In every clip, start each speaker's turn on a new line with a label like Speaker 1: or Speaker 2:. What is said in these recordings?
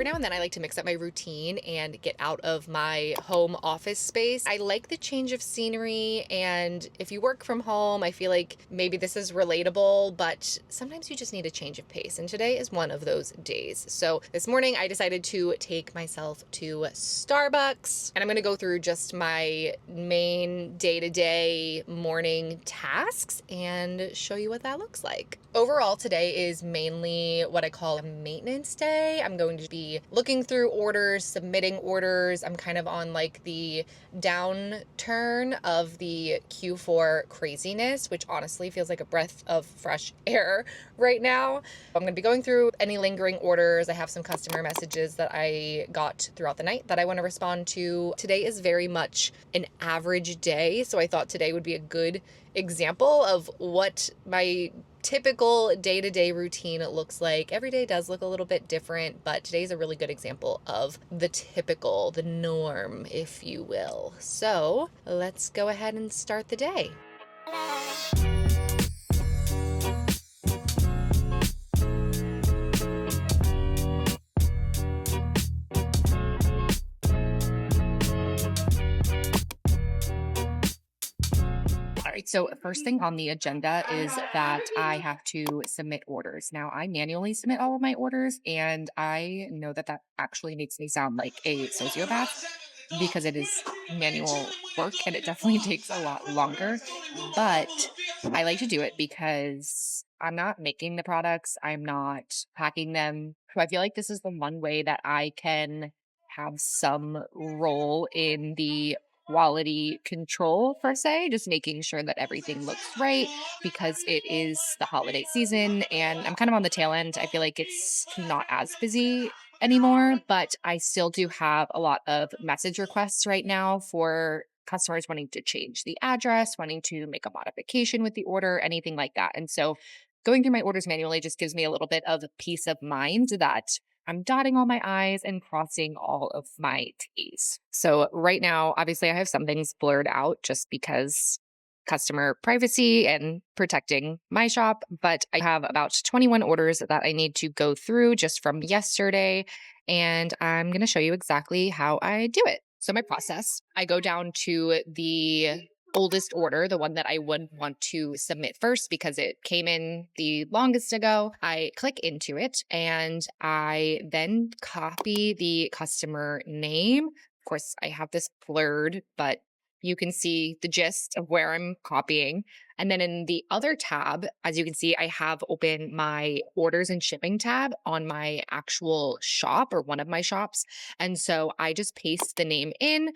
Speaker 1: Every now and then I like to mix up my routine and get out of my home office space. I like the change of scenery, and if you work from home, I feel like maybe this is relatable, but sometimes you just need a change of pace, and today is one of those days. So this morning I decided to take myself to Starbucks, and I'm gonna go through just my main day-to-day morning tasks and show you what that looks like. Overall, today is mainly what I call a maintenance day. I'm going to be looking through orders, submitting orders. I'm kind of on like the downturn of the Q4 craziness, which honestly feels like a breath of fresh air right now. I'm going to be going through any lingering orders. I have some customer messages that I got throughout the night that I want to respond to. Today is very much an average day, so I thought today would be a good example of what my typical day-to-day routine looks like. Every day does look a little bit different, but today's a really good example of the typical, the norm, if you will. So let's go ahead and start the day. All right, so first thing on the agenda is that I have to submit orders. Now, I manually submit all of my orders, and I know that that actually makes me sound like a sociopath because it is manual work and it definitely takes a lot longer. But I like to do it because I'm not making the products, I'm not packing them. So I feel like this is the one way that I can have some role in the quality control per se, just making sure that everything looks right because it is the holiday season and I'm kind of on the tail end. I feel like it's not as busy anymore, but I still do have a lot of message requests right now for customers wanting to change the address, wanting to make a modification with the order, anything like that. And so going through my orders manually just gives me a little bit of peace of mind that I'm dotting all my I's and crossing all of my T's. So right now, obviously, I have some things blurred out just because customer privacy and protecting my shop, but I have about 21 orders that I need to go through just from yesterday, and I'm going to show you exactly how I do it. So my process, I go down to the oldest order, the one that I would want to submit first because it came in the longest ago. I click into it and I then copy the customer name. Of course, I have this blurred, but you can see the gist of where I'm copying. And then in the other tab, as you can see, I have open my orders and shipping tab on my actual shop or one of my shops. And so I just paste the name in,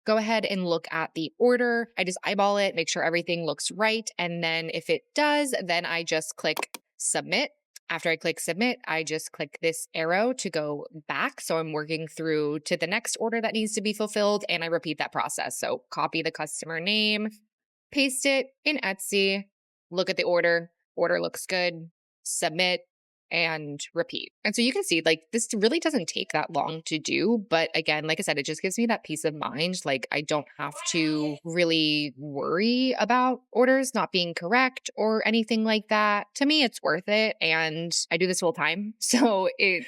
Speaker 1: go ahead and look at the order. I just eyeball it, make sure everything looks right. And then if it does, then I just click submit. After I click submit, I just click this arrow to go back. So I'm working through to the next order that needs to be fulfilled. And I repeat that process. So copy the customer name, paste it in Etsy, look at the order. Order looks good, submit, and repeat. And so you can see like this really doesn't take that long to do. But again, like I said, it just gives me that peace of mind. Like I don't have to really worry about orders not being correct or anything like that. To me, it's worth it. And I do this full time. So it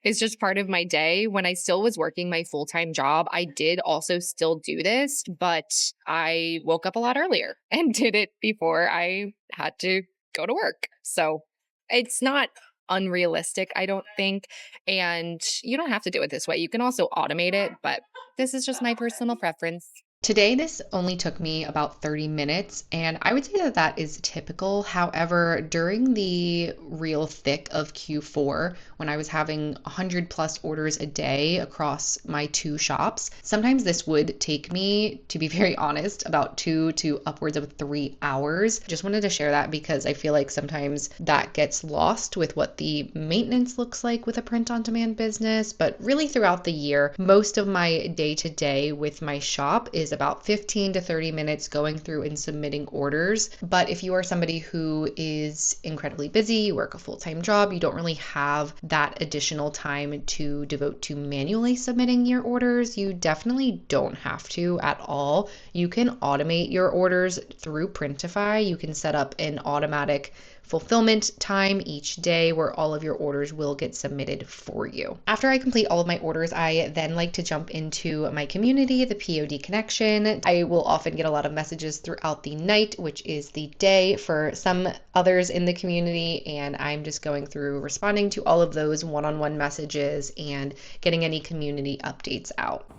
Speaker 1: is just part of my day. When I still was working my full-time job, I did also still do this, but I woke up a lot earlier and did it before I had to go to work. So it's not unrealistic, I don't think. And you don't have to do it this way. You can also automate it, but this is just my personal preference. Today, this only took me about 30 minutes, and I would say that that is typical. However, during the real thick of Q4, when I was having 100 plus orders a day across my two shops, sometimes this would take me, to be very honest, about 2 to upwards of 3 hours. Just wanted to share that because I feel like sometimes that gets lost with what the maintenance looks like with a print-on-demand business. But really throughout the year, most of my day-to-day with my shop is
Speaker 2: is about 15 to 30 minutes going through and submitting orders. But if you are somebody who is incredibly busy, you work a full-time job, you don't really have that additional time to devote to manually submitting your orders, you definitely don't have to at all. You can automate your orders through Printify. You can set up an automatic fulfillment time each day where all of your orders will get submitted for you. After I complete all of my orders, I then like to jump into my community, the POD Connection. I will often get a lot of messages throughout the night, which is the day for some others in the community, and I'm just going through responding to all of those one-on-one messages and getting any community updates out.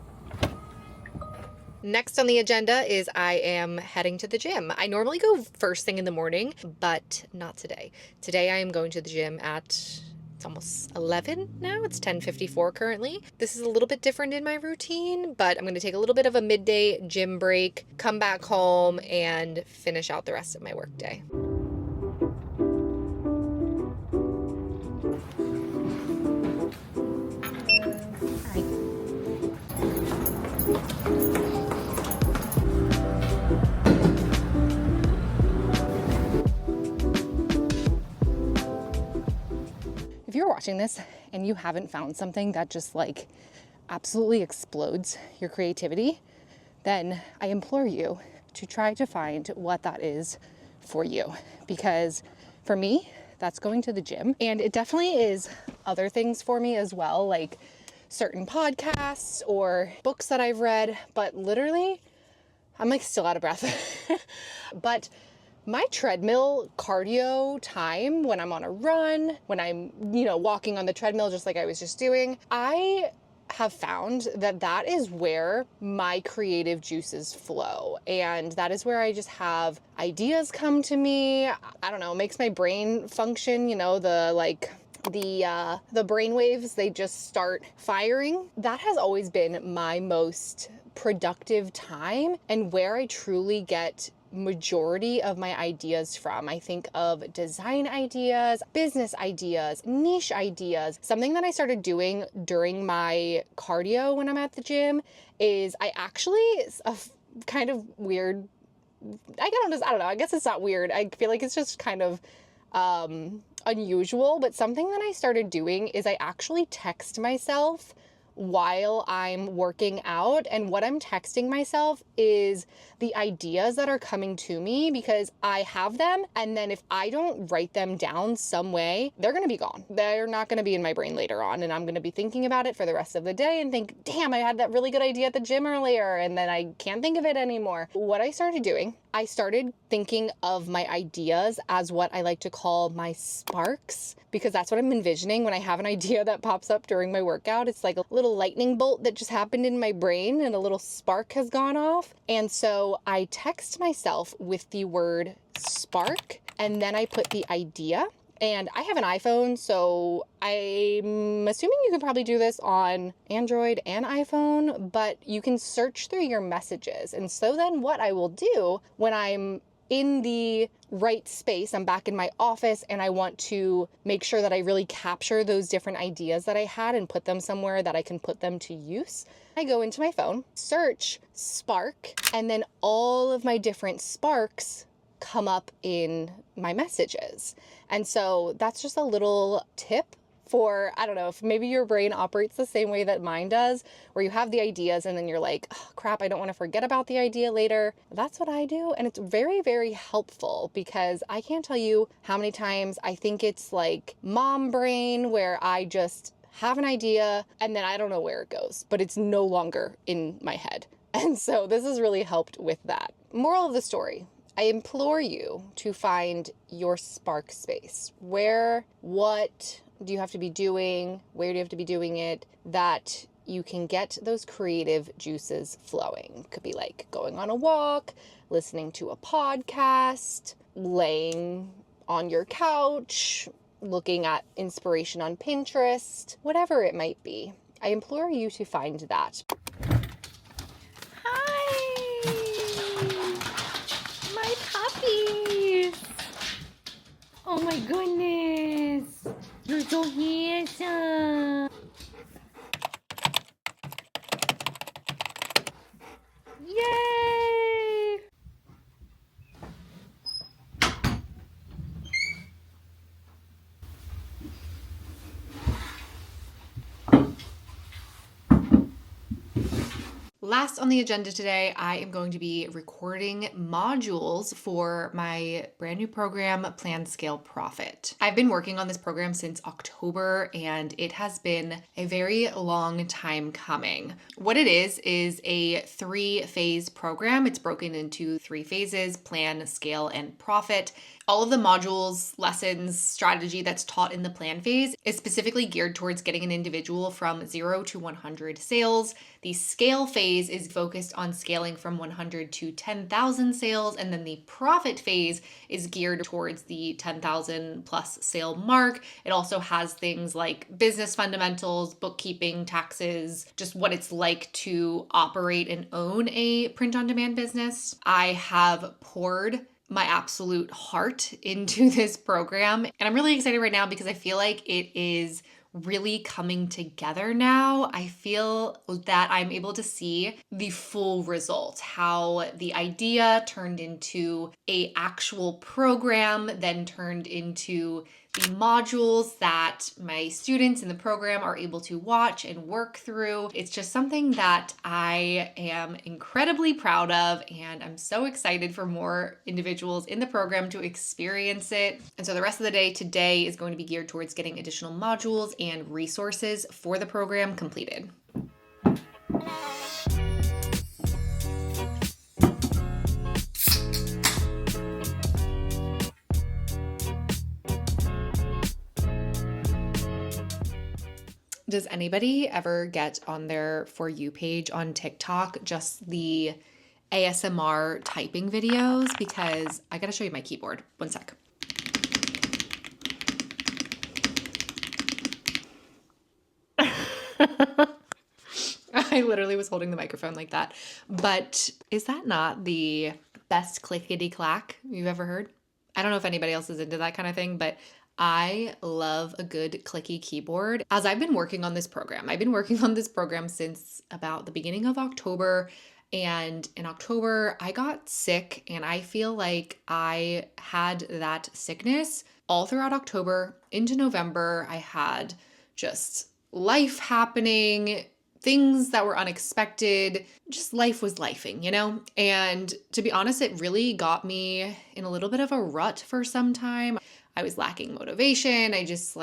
Speaker 1: Next on the agenda is I am heading to the gym. I normally go first thing in the morning, but not today. Today I am going to the gym at, it's almost 11 now. It's 10:54 currently. This is a little bit different in my routine, but I'm going to take a little bit of a midday gym break, come back home, and finish out the rest of my workday. If you're watching this and you haven't found something that just like absolutely explodes your creativity, then I implore you to try to find what that is for you. Because for me, that's going to the gym. And it definitely is other things for me as well, like certain podcasts or books that I've read. But literally, I'm like still out of breath. But my treadmill cardio time when I'm on a run, when I'm, walking on the treadmill, just like I was just doing, I have found that that is where my creative juices flow. And that is where I just have ideas come to me. I don't know, it makes my brain function, the brain waves, they just start firing. That has always been my most productive time and where I truly get majority of my ideas from. I think of design ideas, business ideas, niche ideas. Something that I started doing during my cardio when I'm at the gym is I actually, a kind of weird, I don't know, I guess it's not weird. I feel like it's just kind of unusual, but something that I started doing is I actually text myself while I'm working out, and what I'm texting myself is the ideas that are coming to me because I have them, and then if I don't write them down some way, they're going to be gone. They're not going to be in my brain later on, and I'm going to be thinking about it for the rest of the day and think, damn, I had that really good idea at the gym earlier, and then I can't think of it anymore. What I started doing, I started thinking of my ideas as what I like to call my sparks, because that's what I'm envisioning when I have an idea that pops up during my workout. It's like a little lightning bolt that just happened in my brain and a little spark has gone off. And so I text myself with the word spark, and then I put the idea. And I have an iPhone, so I'm assuming you can probably do this on Android and iPhone, but you can search through your messages. And so then what I will do when I'm in the right space, I'm back in my office and I want to make sure that I really capture those different ideas that I had and put them somewhere that I can put them to use. I go into my phone, search spark, and then all of my different sparks come up in my messages. And so that's just a little tip for, I don't know, if maybe your brain operates the same way that mine does, where you have the ideas and then you're like, oh, crap, I don't want to forget about the idea later. That's what I do. And it's very, very helpful because I can't tell you how many times I think it's like mom brain where I just have an idea and then I don't know where it goes, but it's no longer in my head. And so this has really helped with that. Moral of the story. I implore you to find your spark space. What do you have to be doing? Where do you have to be doing it? That you can get those creative juices flowing. Could be like going on a walk, listening to a podcast, laying on your couch, looking at inspiration on Pinterest, whatever it might be. I implore you to find that.
Speaker 3: My puppies! Oh my goodness! You're so handsome! Yay!
Speaker 2: Last on the agenda today, I am going to be recording modules for my brand new program, Plan, Scale, Profit. I've been working on this program since October, and it has been a very long time coming. What it is a 3-phase program. It's broken into 3 phases: plan, scale, and profit. All of the modules, lessons, strategy that's taught in the plan phase is specifically geared towards getting an individual from 0 to 100 sales. The scale phase is focused on scaling from 100 to 10,000 sales. And then the profit phase is geared towards the 10,000 plus sale mark. It also has things like business fundamentals, bookkeeping, taxes, just what it's like to operate and own a print-on-demand business. I have poured my absolute heart into this program. And I'm really excited right now because I feel like it is really coming together now. I feel that I'm able to see the full result, how the idea turned into a actual program, then turned into the modules that my students in the program are able to watch and work through. It's just something that I am incredibly proud of, and I'm so excited for more individuals in the program to experience it. And so the rest of the day today is going to be geared towards getting additional modules and resources for the program completed. Does anybody ever get on their For You page on TikTok just the ASMR typing videos? Because I gotta show you my keyboard. One sec. I literally was holding the microphone like that. But is that not the best clickety clack you've ever heard? I don't know if anybody else is into that kind of thing, but I love a good clicky keyboard. As I've been working on this program, I've been working on this program since about the beginning of October. And in October, I got sick, and I feel like I had that sickness all throughout October into November. I had just life happening, things that were unexpected. Just life was lifing, you know? And to be honest, it really got me in a little bit of a rut for some time. I was lacking motivation. I just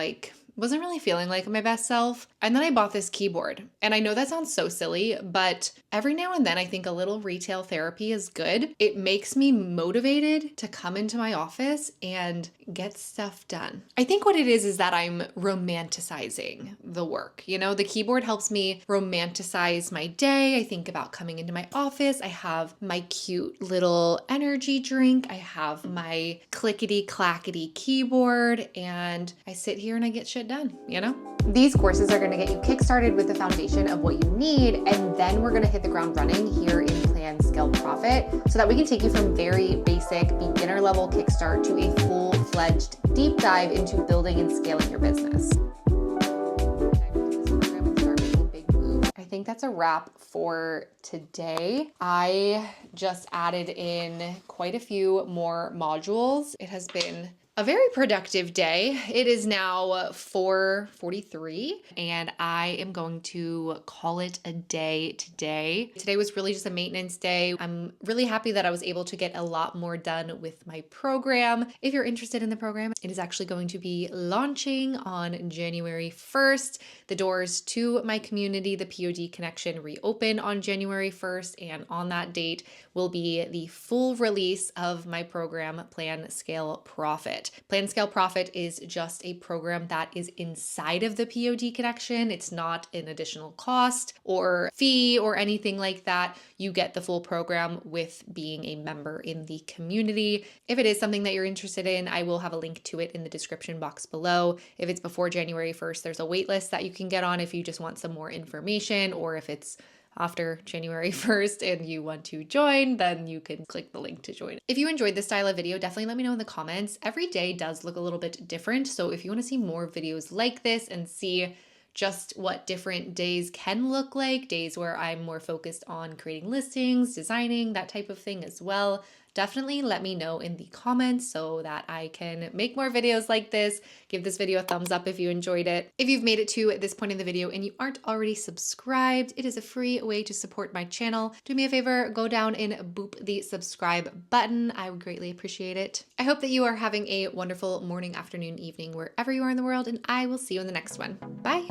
Speaker 2: wasn't really feeling like my best self. And then I bought this keyboard. And I know that sounds so silly, but every now and then I think a little retail therapy is good. It makes me motivated to come into my office and get stuff done. I think what it is that I'm romanticizing the work. You know, the keyboard helps me romanticize my day. I think about coming into my office. I have my cute little energy drink. I have my clickety clackety keyboard, and I sit here and I get shit done, you know? These courses are going to get you kickstarted with the foundation of what you need, and then we're going to hit the ground running here in Plan, Scale, Profit, so that we can take you from very basic beginner level kickstart to a full-fledged deep dive into building and scaling your business. I think that's a wrap for today. I just added in quite a few more modules. It has been a very productive day. It is now 4:43, and I am going to call it a day today. Today was really just a maintenance day. I'm really happy that I was able to get a lot more done with my program. If you're interested in the program, it is actually going to be launching on January 1st. The doors to my community, the POD Connection, reopen on January 1st, and on that date will be the full release of my program, Plan, Scale, Profit. Plan, Scale, Profit is just a program that is inside of the POD Connection. It's not an additional cost or fee or anything like that. You get the full program with being a member in the community. If it is something that you're interested in, I will have a link to it in the description box below. If it's before January 1st, there's a wait list that you can get on if you just want some more information, or if it's after January 1st and you want to join, then you can click the link to join. If you enjoyed this style of video, definitely let me know in the comments. Every day does look a little bit different, so if you want to see more videos like this and see just what different days can look like, days where I'm more focused on creating listings, designing, that type of thing as well, definitely let me know in the comments so that I can make more videos like this. Give this video a thumbs up if you enjoyed it. If you've made it to this point in the video and you aren't already subscribed, it is a free way to support my channel. Do me a favor, go down and boop the subscribe button. I would greatly appreciate it. I hope that you are having a wonderful morning, afternoon, evening, wherever you are in the world, and I will see you in the next one. Bye.